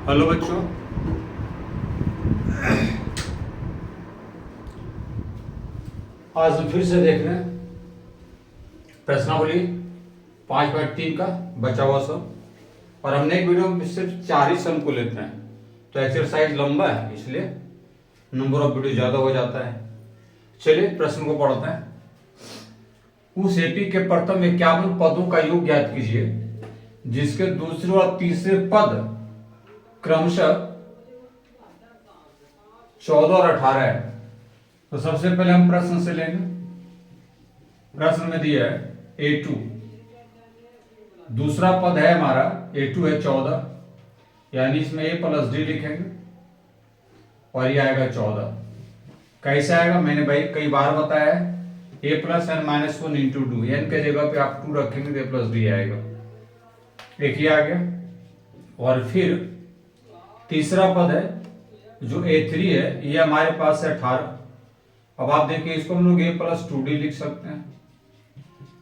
Hello बच्चों, आज हम फिर से देख रहे हैं प्रश्नावली 5.3 का बचा हुआ सब। और हमने एक वीडियो में सिर्फ 4 ही सम को लेते हैं, तो एक्सरसाइज लंबा है इसलिए नंबर ऑफ वीडियो ज्यादा हो जाता है। चलिए प्रश्न को पढ़ते हैं। उस एपी के प्रथम 51 पदों का योग ज्ञात कीजिए जिसके दूसरे और तीसरे पद क्रमशः 14 और 18 है। तो सबसे पहले हम प्रश्न से लेंगे। प्रश्न में दिया है A2, दूसरा पद है हमारा A2 है 14, यानी इसमें A प्लस डी लिखेंगे और ये आएगा 14। कैसे आएगा मैंने भाई कई बार बताया है, A plus N minus one into two, N के जगह पे आप 2 रखेंगे तो A प्लस डी आएगा। एक ही आ गया। और फिर तीसरा पद है जो A3 है, ये हमारे पास है 18। अब आप देखिए इसको हम लोग A प्लस 2D लिख सकते हैं।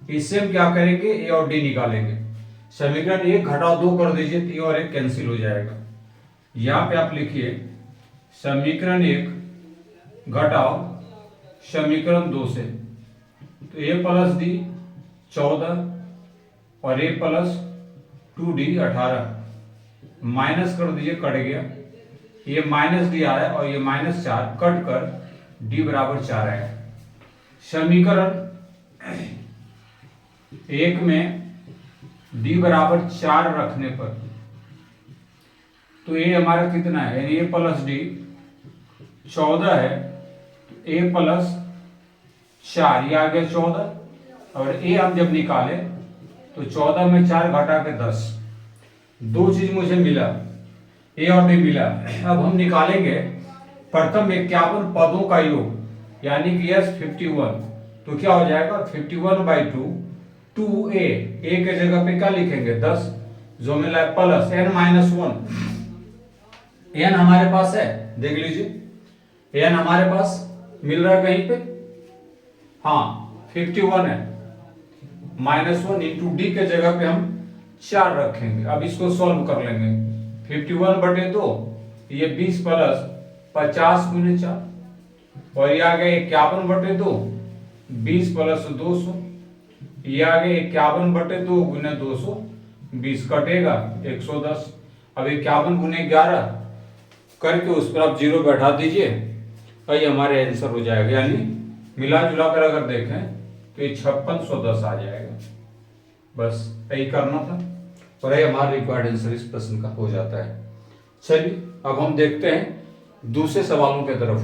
इससे हम क्या करेंगे, A और D निकालेंगे। समीकरण 1 घटाओ 2 कर दीजिए तो A और 1 कैंसिल हो जाएगा। यहां पे आप लिखिए समीकरण 1 घटाओ समीकरण 2 से, तो A प्लस डी 14 और A प्लस 2D 18, माइनस कर दीजिए, कट गया। ये माइनस डी आया और ये -4 कट कर डी बराबर 4 आएगा। समीकरण 1 में डी बराबर 4 रखने पर तो ये हमारा कितना है, यानी ए प्लस डी 14 है, तो ए प्लस 4 ये आ गया 14। और ए हम जब निकाले तो 14 में 4 घटा के 10, दो चीज मुझे मिला, ए और डी मिला। अब हम निकालेंगे प्रथम 51 पदों का योग, यानी कि यस 51, तो क्या हो जाएगा 51/2 2a, ए के जगह पे क्या लिखेंगे 10, जो मिला है प्लस n माइनस 1, n हमारे पास है, देख लीजिए n हमारे पास मिल रहा है कहीं पे, हाँ 51 है, -1 इंटू डी के जगह पे हम 4 रखेंगे। अब इसको सॉल्व कर लेंगे। 51/2 ये 20 प्लस 50 गुने 4, और ये आ गया 51/2 20 प्लस 200, ये आ गया 51/2 गुने 200 20 कटेगा 110। अब 51 गुने 11 करके उस पर आप 0 बैठा दीजिए और ये हमारे आंसर हो जाएगा। यानी मिला जुला कर अगर देखें तो ये 5610 आ जाएगा। बस यही करना था और ये हमारा रिक्वायर्ड आंसर इस प्रश्न का हो जाता है। चलिए अब हम देखते हैं दूसरे सवालों की तरफ।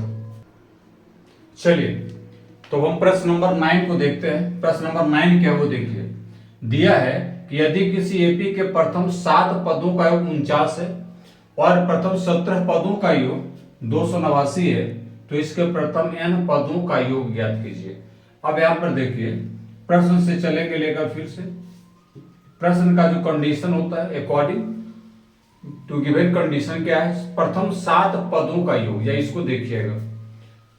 चलिए तो हम प्रश्न नंबर 9 को देखते हैं। प्रश्न नंबर 9 क्या है वो देखिए। दिया है कि यदि किसी एपी के प्रथम 7 पदों का योग 49 है और प्रथम 17 पदों का योग 289 है, तो इसके प्रथम n पदों का योग ज्ञात कीजिए। अब यहां पर देखिए प्रश्न से चलेंगे लेकर फिर से। प्रश्न का जो कंडीशन होता है अकॉर्डिंग टू गिवन कंडीशन क्या है, प्रथम 7 पदों का योग, या इसको देखिएगा,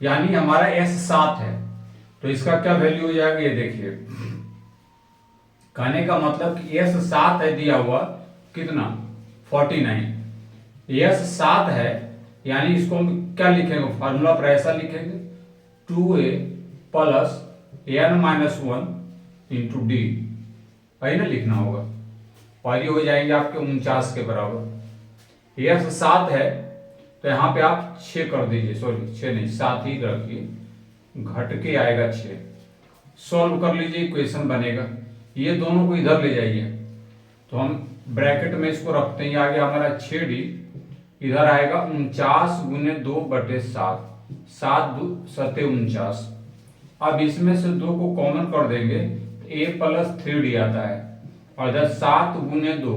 यानी हमारा S 7 है तो इसका क्या वैल्यू हो जाएगा, ये देखिए। कहने का मतलब कि S 7 है दिया हुआ कितना 49, S 7 है, यानी इसको हम क्या लिखेंगे, फार्मूला पर ऐसा लिखेंगे 2a plus n minus 1 into D, है ना, लिखना होगा। और ये हो जाएंगे आपके 49 के बराबर। S 7 है तो यहाँ पे आप 6 कर दीजिए, सॉरी 6 नहीं 7 ही रखिए, घट के आएगा 6। सॉल्व कर लीजिए, इक्वेशन बनेगा। ये दोनों को इधर ले जाइए तो हम ब्रैकेट में इसको रखते हैं, ये आ गया हमारा 6d, इधर आएगा 49 गुने 2/7, 7 2 7 49। अब इसमें से 2 को कॉमन कर देंगे तो a प्लस 3d आता है, और इधर 7 गुने 2,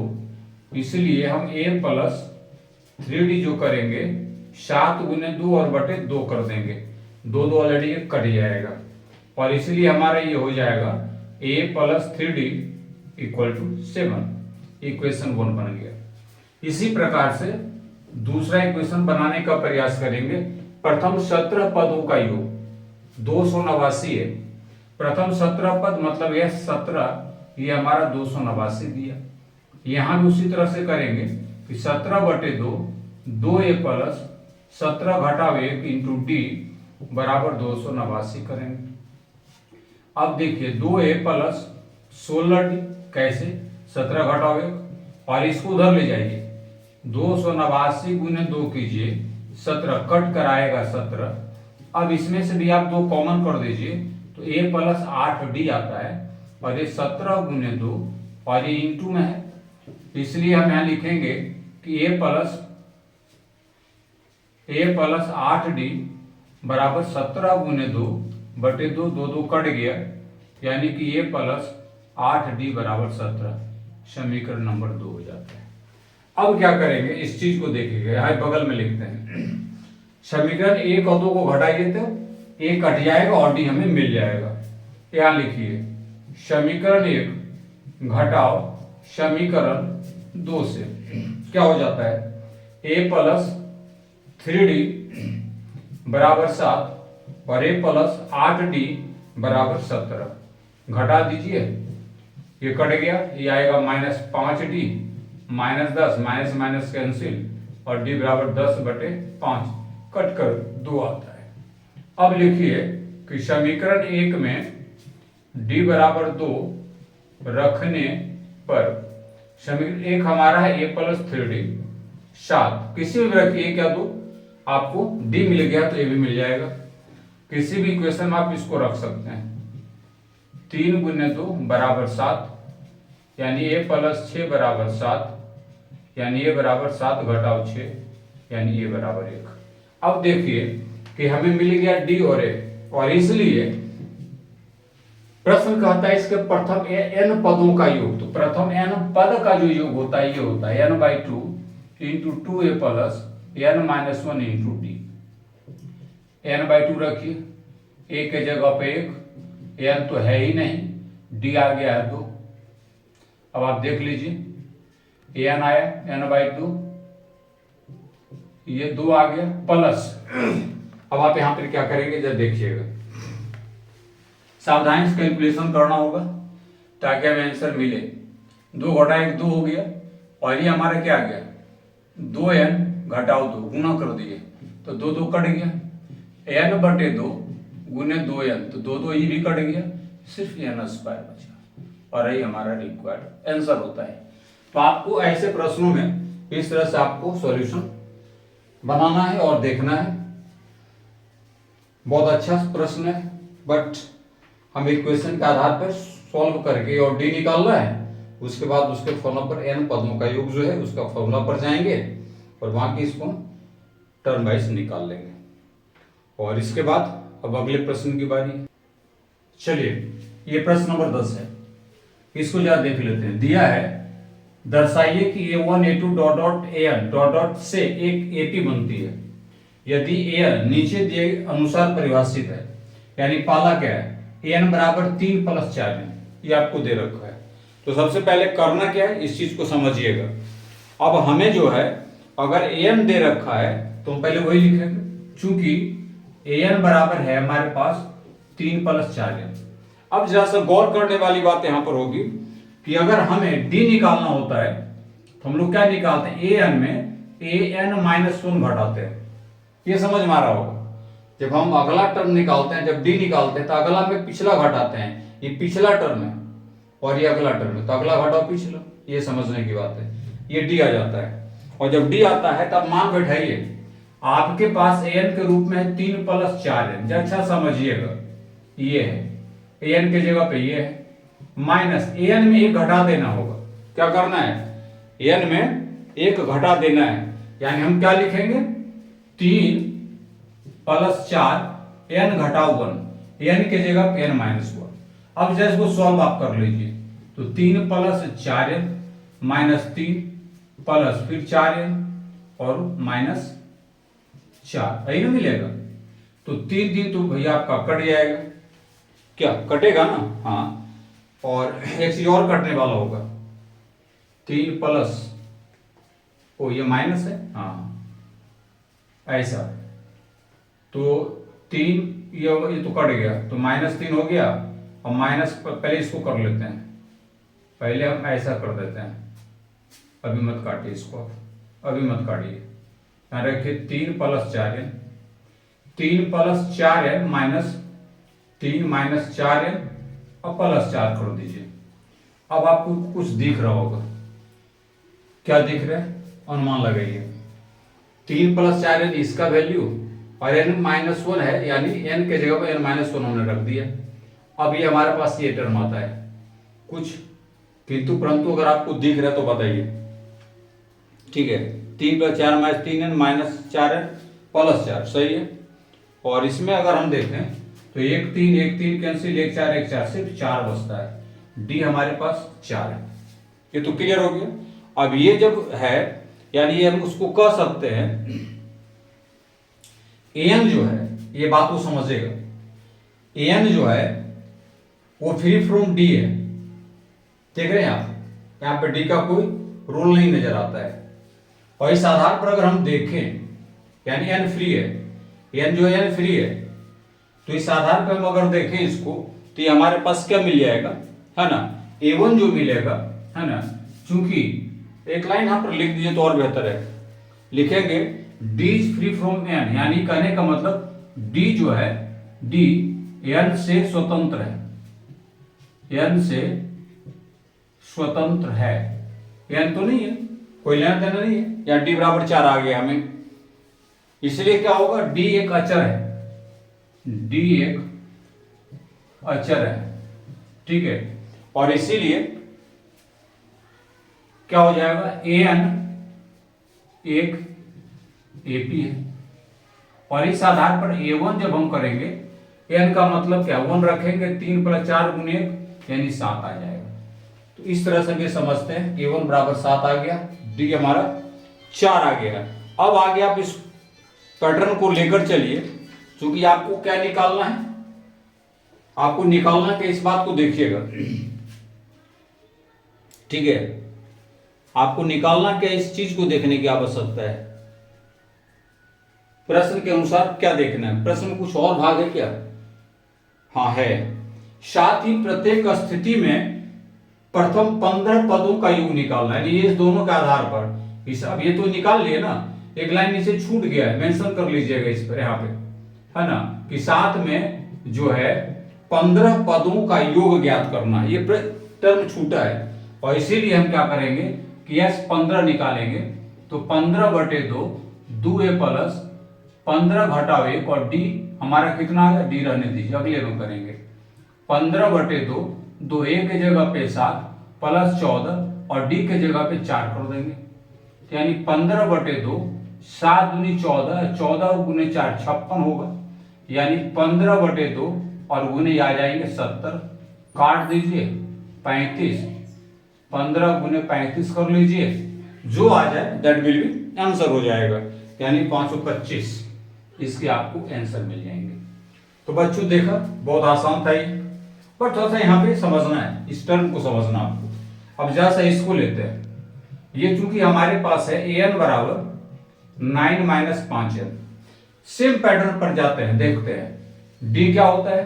इसलिए हम a प्लस 3d जो करेंगे 7 गुने 2 और बटे 2 कर देंगे, 2 2 ऑलरेडी कट जाएगा, और इसलिए हमारा ये हो जाएगा a plus 3d equal to 7। Equation 1 बन गया। इसी प्रकार से दूसरा इक्वेशन बनाने का प्रयास करेंगे। प्रथम 17 पदों का योग 289 है। प्रथम 17 पद मतलब यह 17, ये हमारा 289 दिया। यहां भी उसी तरह से करेंगे कि 17/2 2a प्लस 17 घटाव 1 इंटू डी बराबर 289 करेंगे। अब देखिए 2a प्लस 16d कैसे, 17 घटाव 1 और इसको उधर ले जाइए, 289 गुने 2 कीजिए, 17 कट कर आएगा 17। अब इसमें से भी आप 2 कॉमन कर दीजिए तो a प्लस 8d आता है और ये 17 गुने 2 और ये इंटू में है, इसलिए हम यहाँ लिखेंगे कि a प्लस 8d बराबर 17 गुने 2 बटे 2, 2 कट गया, यानी कि a प्लस 8d बराबर 17, समीकरण नंबर 2 हो जाता है। अब क्या करेंगे, इस चीज को देखेंगे, यहाँ बगल में लिखते हैं, समीकरण 1 और 2 को घटाइए तो a कट जाएगा और d हमें मिल जाएगा। यहाँ लिखिए समीकरण 1 घटाओ समीकरण 2 से क्या हो जाता है, a प्लस 3d बराबर 7 और a प्लस 8d बराबर 17, घटा दीजिए, ये कट गया, ये आएगा -5d -10 माइनस माइनस कैंसिल और d बराबर 10/5 कट कर 2 आता है। अब लिखिए कि समीकरण 1 में d बराबर 2 रखने पर समीकरण 1 हमारा है a प्लस 3d 7, किसी भी रखिए क्या दो, आपको d मिल गया तो a भी मिल जाएगा। किसी भी इक्वेशन में आप इसको रख सकते हैं, 3 गुने 2 बराबर 7, यानी a प्लस 6 बराबर 7, यानी a बराबर 7 घटाओ 6, यानी a बराबर 1। अब देखिए कि हमें मिल गया d और a, और इसलिए प्रश्न कहता है इसके प्रथम n पदों का योग, तो प्रथम n पद का जो योग होता है ये होता है n/2 into 2a plus n-1 into D. n/2 रखिए, a के जगह पे 1, n तो है ही नहीं, d आ गया है 2। अब आप देख लीजिए n आया n/2, ये 2 आ गया प्लस, अब आप यहां पर क्या करेंगे जब देखिएगा, सावधानी से कैलकुलेशन करना होगा ताकि हमें आंसर मिले। 2 घटा 1 2 हो गया और ये हमारा क्या आ गया, 2n घटाओ 2 गुना कर दिए तो 2 2 कट गया, n/2 गुने 2n तो 2 2 ये भी कट गया, सिर्फ n² बचा और यही हमारा रिक्वायर्ड आंसर होता है। तो आपको ऐसे प्रश्नों में इस तरह से आपको सॉल्यूशन बनाना है और देखना है। बहुत अच्छा प्रश्न है, बट हम इक्वेशन के आधार पर सॉल्व करके और डी निकालना है, उसके बाद उसके फॉर्मूला पर n पदों का योग जो है उसका फॉर्मूला पर जाएंगे और वहां की इसको टर्म वाइज निकाल लेंगे। और इसके बाद अब अगले प्रश्न की बारी। चलिए ये प्रश्न नंबर 10 है, इसको जरा देख लेते हैं। दिया है दर्शाइए कि a1 a2 dot dot an dot dot से एक AP बनती है यदि an नीचे दिए अनुसार परिभाषित है, यानी पाला क्या है, an बराबर 3 + 4n, ये आपको दे रखा है। तो सबसे पहले करना क्या है, इस चीज को समझिएगा। अब हमें जो है अगर an दे रखा है तो हम पहले वही लिखेंगे, चूंकि an बराबर है हमारे पास 3 + 4n। अब जरा सा गौर करने वाली बात यहां पर होगी कि अगर हमें d निकालना होता है तो हम लोग क्या निकालते हैं, an में an-1 घटाते हैं, ये समझ में आ रहा होगा। जब हम अगला टर्म निकालते हैं, जब d निकालते हैं तो अगला में पिछला घटाते हैं, ये पिछला टर्म है और ये अगला टर्म है, तो अगला घटाओ पिछला, ये समझने की बात है। ये d आ जाता है और जब d आता है तब मान बैठाइए, आपके पास an के रूप में है 3 + 4n, अच्छा समझिएगा, ये है an के जगह पे ये है, माइनस an में 1 घटा देना होगा। क्या करना है, an में 1 घटा देना है, यानी हम क्या लिखेंगे, 3 + 4 n घटाओ 1, n के जगह पे n-1। अब जैसे इसको सॉल्व आप कर लीजिए, तो 3 + 4n -3 प्लस फिर 4n और -4, यही ना मिलेगा। तो 3 3 तो भैया आपका कट जाएगा, क्या कटेगा ना, हाँ, और एक चीज और कटने वाला होगा, 3 प्लस, ओ ये माइनस है, हाँ ऐसा, तो 3 ये तो कट गया, तो -3 हो गया, और माइनस पहले इसको कर लेते हैं, पहले हम ऐसा कर देते हैं, अभी मत काटिए इसको, अभी मत काटिए, यहाँ रखिए 3+4n, 3+4n माइनस 3-4n और +4 कर दीजिए। अब आपको कुछ दिख रहा होगा, क्या दिख रहा है अनुमान लगाइए। 3+4n इसका वैल्यू और n-1 है, यानी n के जगह पर n-1 हमने रख दिया। अब ये हमारे पास ये टर्म आता है कुछ, किंतु परंतु अगर आपको दिख रहा है तो बताइए, ठीक है। 3+4 - 3n -4n +4 सही है। और इसमें अगर हम देखें तो 1 3 कैंसिल, 1 4 1 4, सिर्फ 4 बचता है। डी हमारे पास 4 है। ये तो क्लियर हो गया। अब ये जब है यानी ये हम उसको कह सकते हैं एन जो है, ये बात को समझेगा, एन जो है वो फ्री फ्रॉम डी है। देख रहे हैं आप, यहाँ पे डी का कोई रूल नहीं नजर आता है। और इस आधार पर अगर हम देखें यानी एन फ्री है, एन जो है एन फ्री है, तो इस आधार पर हम अगर देखें इसको तो ये हमारे पास क्या मिल जाएगा, है ना, A1 जो मिलेगा, है ना। चूंकि एक लाइन यहाँ पर लिख दीजिए तो और बेहतर है, लिखेंगे D is free from N, यानी कहने का मतलब D जो है, D n से स्वतंत्र है, n से स्वतंत्र है। n तो नहीं है, कोई लेना देना नहीं है, या D बराबर 4 आ गया हमें, इसलिए क्या होगा, D एक अचर है, D एक अचर है, ठीक है। और इसीलिए क्या हो जाएगा, an एक AP है। और इस आधार पर A1 जब हम करेंगे, n का मतलब क्या, 1 रखेंगे, 3+4 × 1 यानी 7 आ जाएगा। तो इस तरह से भी समझते हैं, A1 बराबर 7 आ गया, D हमारा 4 आ गया। अब आगे आप इस पैटर्न को लेकर चलिए, क्योंकि आपको क्या निकालना है, आपको निकालना कि इस बात को देखिएगा, ठीक है। आपको निकालना क्या, इस चीज को देखने की आवश्यकता है। प्रश्न के अनुसार क्या देखना है, प्रश्न में कुछ और भाग है क्या, हाँ है। साथ ही प्रत्येक स्थिति में प्रथम 15 पदों का योग निकालना है, ये दोनों के आधार पर। इस अब ये तो निकाल लिए ना, एक लाइन नीचे छूट गया है, मेंशन कर लीजिएगा इस पर, यहाँ पे, है ना, कि साथ में जो है 15 पदों का योग ज्ञात करना, ये टर्म छूटा है। और इसीलिए हम क्या करेंगे कि यस 15 निकालेंगे, तो 15/2 2a प्लस 15 घटाओ 1, और डी हमारा कितना है, डी रहने दीजिए, अगले में करेंगे। 15/2 2a के जगह पे 7 प्लस 14 और डी के जगह पे 4 कर देंगे, यानी 15/2 7 दूनी 14, 14 × 4 56 होगा, यानी 15/2 और गुने आ जाएंगे 70, काट दीजिए 35, 15 × 35 कर लीजिए, जो आ जाए दैट विल बी आंसर हो जाएगा, यानी 525 इसके आपको आंसर मिल जाएंगे। तो बच्चों देखा, बहुत आसान था ये, पर थोड़ा सा यहाँ पे समझना है, इस टर्म को समझना आपको। अब जरा सा इसको लेते हैं, ये चूंकि हमारे पास है an बराबर 9 - 5n, सेम पैटर्न पर जाते हैं, देखते हैं d क्या होता है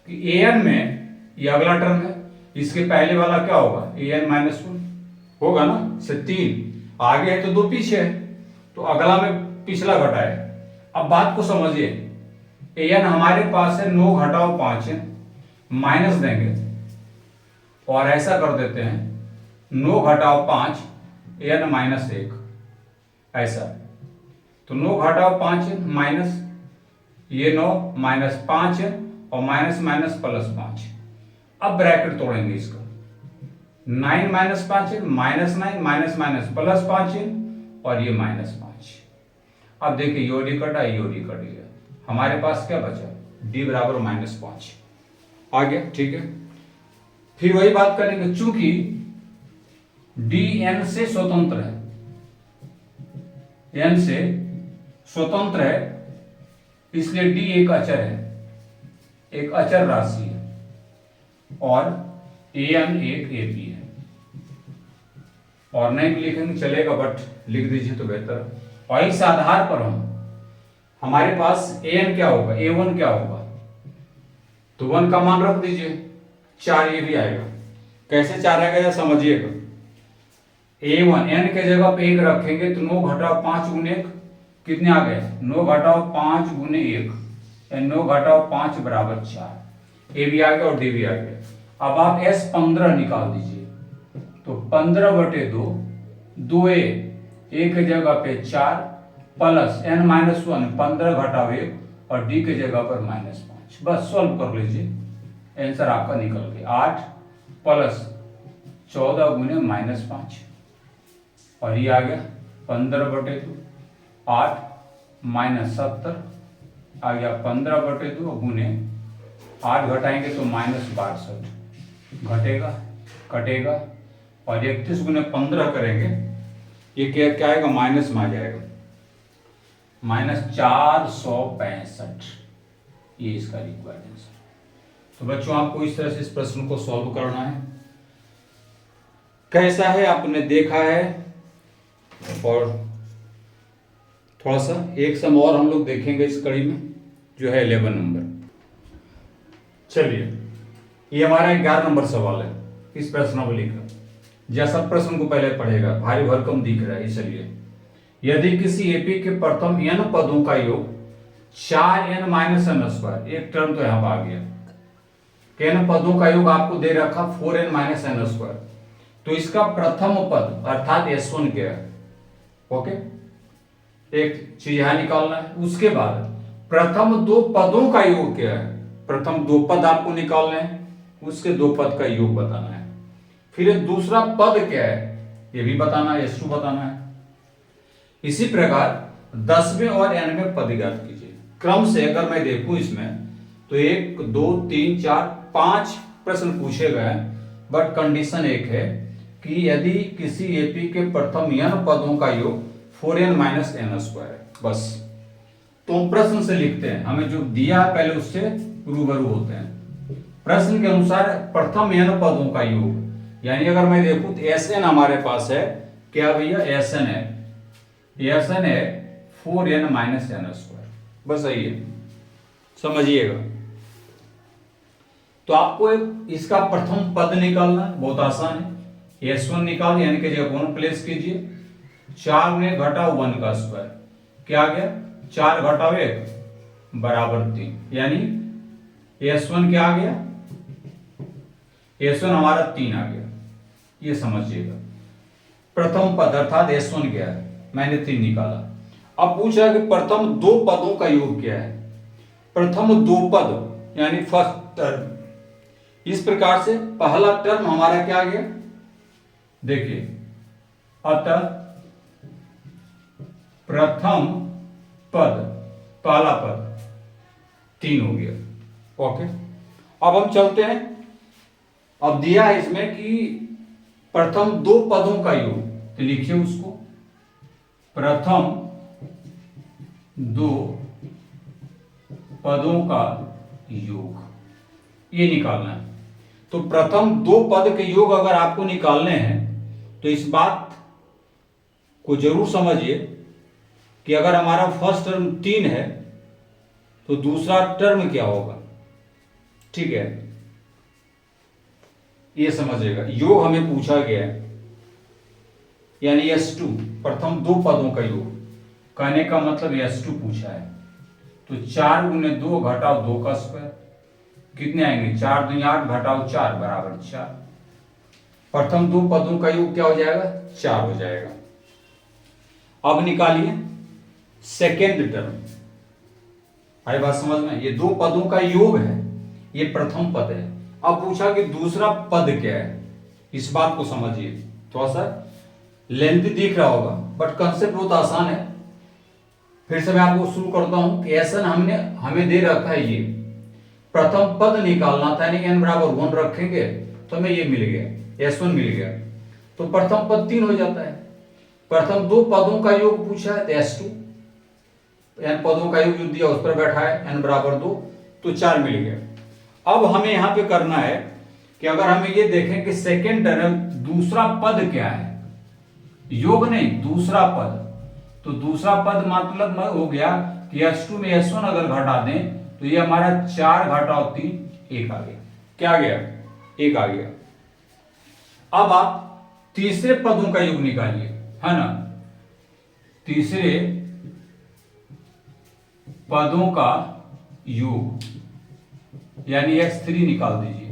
कि an में ये अगला टर्म है, इसके पहले वाला क्या होगा, an - 1 होगा ना, से 3 आगे है तो 2 पीछे है, तो अगला में पिछला घटाए। अब बात को समझिए, an हमारे पास है 9 घटाओ 5n, माइनस देंगे और ऐसा कर देते हैं 9 घटाओ 5 n - 1, ऐसा। तो 9 घटाओ 5n माइनस ये 9 माइनस 5n और माइनस माइनस प्लस 5। अब ब्रैकेट तोड़ेंगे इसका, 9 - 5n minus 9 minus minus plus 5n और ये -5। अब देखिए योडी कटा, योडी कट गया, हमारे पास क्या बचा, d बराबर -5 आ गया, ठीक है। फिर वही बात करेंगे, चूंकि d n से स्वतंत्र है, n से स्वतंत्र है, इसलिए d एक अचर है, एक अचर राशि है, और an एक AP है। और नहीं भी लिखेंगे चलेगा, बट लिख दीजिए तो बेहतर। और इस आधार पर हमारे पास an क्या होगा, a1 क्या होगा, तो 1 का मान रख दीजिए, 4 ये भी आएगा। कैसे 4 आएगा या समझिएगा, A1 n के जगह पे 1 रखेंगे तो 9 घटाओ 5 गुने 1 कितने आ गए? 9 घटाओ 5 गुने 1 या 9 घटाओ 5 बराबर 4। ए भी आ गया और डी भी आ गया। अब आप S 15 निकाल दीजिए, तो 15/2 2a 1 के जगह पे 4 प्लस n माइनस 1 15 घटाओ 1 और डी के जगह पर -5। बस सॉल्व कर लीजिए, आंसर आपका निकल गया 8 प्लस 14 गुने -5 और ये आ गया 15/2 8 माइनस 70 आ गया 15/2 गुने 8 घटाएंगे तो -62 घटेगा कटेगा और 31 गुने 15 करेंगे, ये क्या आएगा? माइनस में आ जाएगा -465। ये इसका रिक्वायर्ड आंसर। तो बच्चों आपको इस तरह से इस प्रश्न को सॉल्व करना है। कैसा है आपने देखा है, और थोड़ा सा एक सम और हम लोग देखेंगे इस कड़ी में, जो है 11 नंबर। चलिए, ये हमारा 11 नंबर सवाल है इस प्रश्नावली का। जैसा प्रश्न को पहले पढ़ेगा, भारी भरकम दिख रहा है, इसलिए यदि किसी एपी के प्रथम n पदों का योग 4n माइनस n स्क्वायर, एक टर्म तो यहां पर आ गया, n पदों का योग आपको दे रखा 4n माइनस n स्क्वायर, तो इसका प्रथम पद अर्थात S1 क्या है? ओके, एक चीज यहां निकालना है। उसके बाद प्रथम दो पदों का योग क्या है? प्रथम दो पद आपको निकालने हैं, उसके दो पद का योग बताना है। फिर दूसरा पद क्या है ये भी बताना है, S2 बताना है। इसी प्रकार 10वें और 11वें पद ज्ञात कीजिए। क्रम से अगर मैं देखूं इसमें तो 1 2 3 4 5 प्रश्न पूछे गए, बट कंडीशन एक है कि यदि किसी एपी के प्रथम n पदों का योग 4n माइनस n स्क्वायर है, बस। तो हम प्रश्न से लिखते हैं, हमें जो दिया है पहले उससे रूबरू होते हैं। प्रश्न के अनुसार प्रथम n पदों का योग, यानी अगर मैं देखूं तो Sn हमारे पास है, क्या भैया? Sn है 4n माइनस n स्क्वायर, बस यही है, समझिएगा। तो आपको इसका प्रथम पद निकालना बहुत आसान है। S1 निकाल, यानी कि जगह 1 प्लेस कीजिए, 4 में घटाओ 1 का स्क्वायर, क्या आ गया? 4 घटाओ 1 बराबर 3, यानी S1 क्या आ गया? S1 हमारा 3 आ गया, ये समझिएगा। प्रथम पद अर्थात S1 क्या है? मैंने 3 निकाला। अब पूछा कि प्रथम दो पदों का योग क्या है? प्रथम दो पद यानी फर्स्ट टर्म। इस प्रकार से पहला टर्म हमारा क्या आ गया? देखिए, अतः प्रथम पद, पहला पद 3 हो गया। ओके, अब हम चलते हैं। अब दिया है इसमें कि प्रथम दो पदों का योग, तो लिखिए उसको, प्रथम दो पदों का योग, ये निकालना है। तो प्रथम दो पद के योग अगर आपको निकालने हैं तो इस बात को जरूर समझिए कि अगर हमारा फर्स्ट टर्म 3 है तो दूसरा टर्म क्या होगा, ठीक है? ये समझिएगा, योग हमें पूछा गया है, यानी S2 प्रथम दो पदों का योग, कहने का मतलब S2 पूछा है। तो 4 गुने 2 घटाओ 2 का स्क्वायर, कितने आएंगे? 4 दूनी 8 घटाओ 4 बराबर 4। प्रथम दो पदों का योग क्या हो जाएगा? 4 हो जाएगा। अब निकालिए सेकेंड टर्म। आई बात समझ में? ये दो पदों का योग है, ये प्रथम पद है। अब पूछा कि दूसरा पद क्या है, इस बात को समझिए। थोड़ा सा लेंथी दिख रहा होगा, बट कंसेप्ट बहुत आसान है। फिर से मैं आपको शुरू करता हूं कि ऐसा हमें दे रखा है, ये प्रथम पद निकालना था, यानी n बराबर 1 रखेंगे तो हमें ये मिल गया, S1 मिल गया। तो प्रथम पद 3 हो जाता है। प्रथम दो पदों का योग पूछा है तो S2, n पदों का योग जो दिया उस पर बैठा है n बराबर 2, तो 4 मिल गया। अब हमें यहां पे करना है कि अगर हमें ये देखें कि सेकेंड टर्म दूसरा पद क्या है, योग नहीं दूसरा पद, तो दूसरा पद मतलब हो गया कि S2 में S1 अगर घटा दें तो ये हमारा 4 घटाओ 3 1 आ गया। क्या आ गया? 1 आ गया। अब आप तीसरे पदों का योग निकालिए, है ना, तीसरे पदों का योग यानी x3 निकाल दीजिए।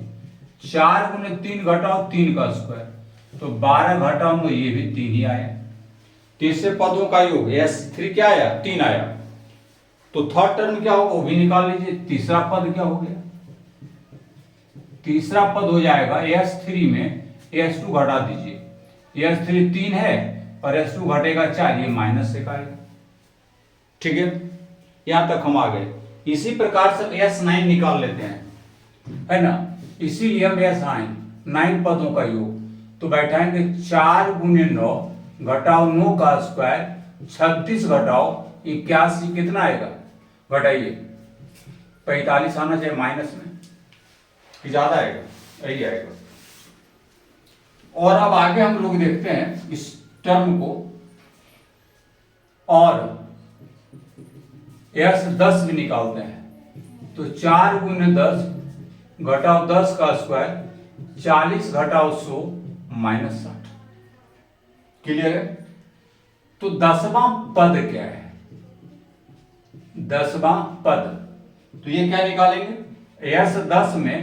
4 गुने 3 घटाओ 3 का स्क्वायर, तो 12 घटाओ तो ये भी 3 ही आया। तीसरे पदों का योग x3 क्या आया, 3 आया। तो थर्ड टर्म क्या होगा वो भी निकाल लीजिए। तीसरा पद क्या हो गया, तीसरा पद हो जाएगा x3 में x2 घटा दीजिए। x3 3 है और x2 घटेगा 4, ये -1 आएगा। ठीक है, यहां तक हम आ गए। इसी प्रकार से s9 निकाल लेते हैं, है ना, इसीलिए हम s9 9 पदों का योग, तो बैठाएंगे 4 गुने 9 घटाओ 9 का स्क्वायर, 36 घटाओ 81 कितना आएगा, घटाइए 45 आना चाहिए माइनस में, कि ज्यादा आएगा, यही आएगा। और अब आगे हम लोग देखते हैं इस टर्म को, और s10 भी निकालते हैं। तो 4 गुने 10 घटाओ 10 का स्क्वायर, 40 घटाओ 100 -60। क्लियर है। तो 10वां पद क्या है, 10वां पद, तो ये क्या निकालेंगे, s10 में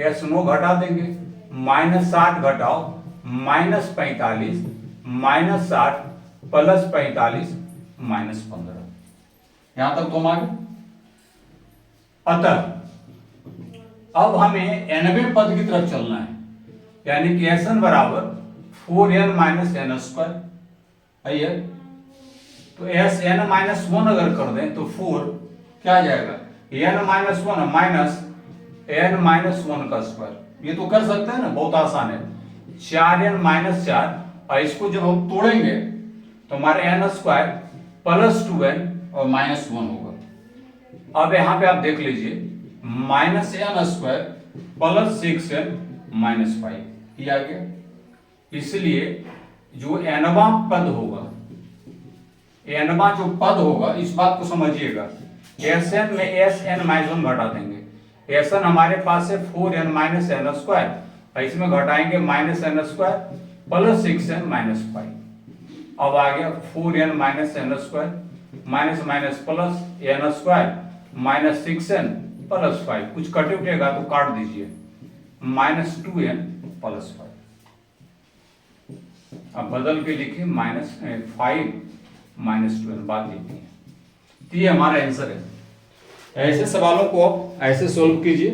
s9 घटा देंगे, -60 घटाओ -45 -60 +45 -15। यहां तक तुम आगे। अतः अब हमें 90वें पद की तरफ चलना है, यानी कि Sn बराबर 4n - n²। आइए, तो Sn-1 अगर कर दें तो 4 क्या आ जाएगा, n-1 माइनस n-1 का स्क्वायर। ये तो कर सकते हैं ना, बहुत आसान है। 4n - 4, और इसको जब हम तोड़ेंगे तो हमारे n² +2n और -1 होगा। अब यहां पे आप देख लीजिए, -n² +6n -5 ये आ गया। इसलिए जो nवां पद होगा, nवां जो पद होगा, इस बात को समझिएगा, Sn में Sn-1 घटा देंगे। Sn हमारे पास है 4n - n², और इसमें घटाएंगे -n² +6n -5। अब आ गया 4n - n² minus minus plus n² -6n +5, कुछ कटे उठेगा तो काट दीजिए, -2n +5। अब बदल के लिखिए -5 -2n, बात लिखिए। तो ये हमारा आंसर है। ऐसे सवालों को आप ऐसे सोल्व कीजिए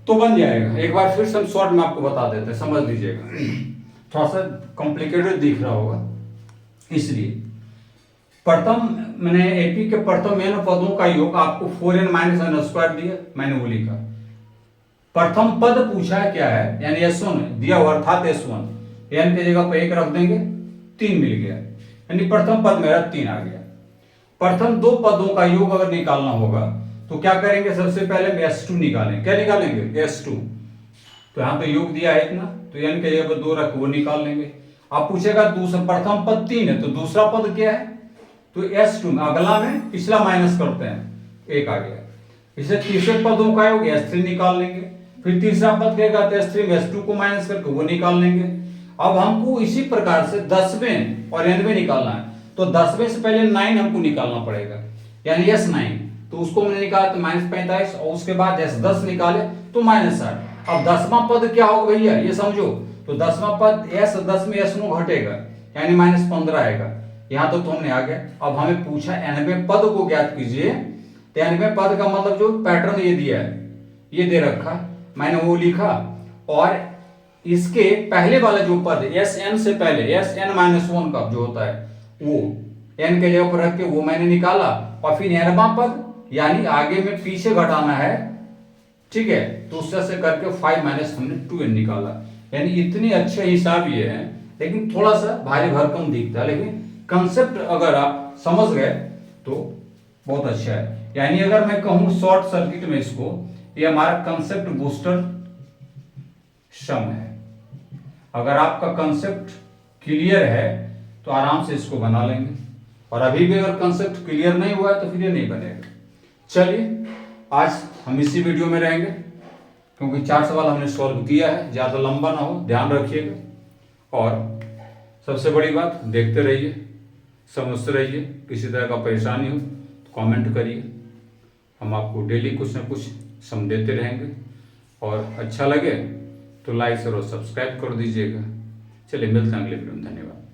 तो बन जाएगा। एक बार फिर से हम शॉर्ट में आपको बता देते हैं, समझ लीजिएगा। थोड़ा सा कॉम्प्लिकेटेड दिख रहा होगा, इसलिए प्रथम मैंने एपी के प्रथम n पदों का योग आपको 4n - n² दिया, मैंने वो लिखा। प्रथम पद पूछा है क्या है, यानी S1 दिया हुआ, अर्थात S1 n की जगह पर 1 रख देंगे, 3 मिल गया, यानी प्रथम पद मेरा 3 आ गया। प्रथम 2 पदों का योग अगर निकालना होगा तो क्या करेंगे, सबसे पहले S2 निकालेंगे। क्या निकालेंगे, S2। तो यहां पे योग दिया है इतना, तो n की जगह पर 2 रख, वो निकाल लेंगे। अब पूछेगा दूसरा, प्रथम पद 3 है तो दूसरा पद क्या है, तो S2 में अगला में पिछला माइनस करते हैं, 1 आ गया। इसे तीसरे पदों का योग S3 निकाल लेंगे, फिर तीसरा पद कहेगा तो S3 में S2 को माइनस करके वो निकाल लेंगे। अब हमको इसी प्रकार से 10वें और 9वें निकालना है, तो 10वें से पहले 9 हमको निकालना पड़ेगा, यानी S9, तो उसको मैंने निकाला तो -45, और उसके बाद S10 निकाले तो -60। अब 10वां पद क्या होगा भैया, ये समझो, तो 10वां पद S10 में S9 घटेगा, यानी -15 आएगा। यहां तो हमने आ गया। अब हमें पूछा 90वें पद को ज्ञात कीजिए, तो 90वें पद का मतलब जो पैटर्न ये दिया है, ये दे रखा, मैंने वो लिखा, और इसके पहले वाला जो पद Sn से पहले Sn-1 का जो होता है, वो n के जगह पर रख के वो मैंने निकाला, और फिर 90वां पद यानी आगे में पीछे घटाना है, ठीक है, तो उससे से करके 5 - हमने 2n निकाला। यानी इतनी अच्छे हिसाब ये है, लेकिन थोड़ा सा भारी भरकम दिखता है, लेकिन कंसेप्ट अगर आप समझ गए तो बहुत अच्छा है। यानी अगर मैं कहूं शॉर्ट सर्किट में इसको, ये हमारा कंसेप्ट बूस्टर सम है। अगर आपका कंसेप्ट क्लियर है तो आराम से इसको बना लेंगे, और अभी भी अगर कंसेप्ट क्लियर नहीं हुआ है तो फिर ये नहीं बनेगा। चलिए आज हम इसी वीडियो में रहेंगे, क्योंकि 4 सवाल हमने सॉल्व किया है, ज्यादा लंबा ना हो, ध्यान रखिएगा। और सबसे बड़ी बात, देखते रहिए, समझते रहिए। किसी तरह का परेशानी हो तो कमेंट करिए, हम आपको डेली कुछ ना कुछ सम देते रहेंगे। और अच्छा लगे तो लाइक और सब्सक्राइब कर दीजिएगा। चलिए मिलते हैं अगले वीडियो में, धन्यवाद।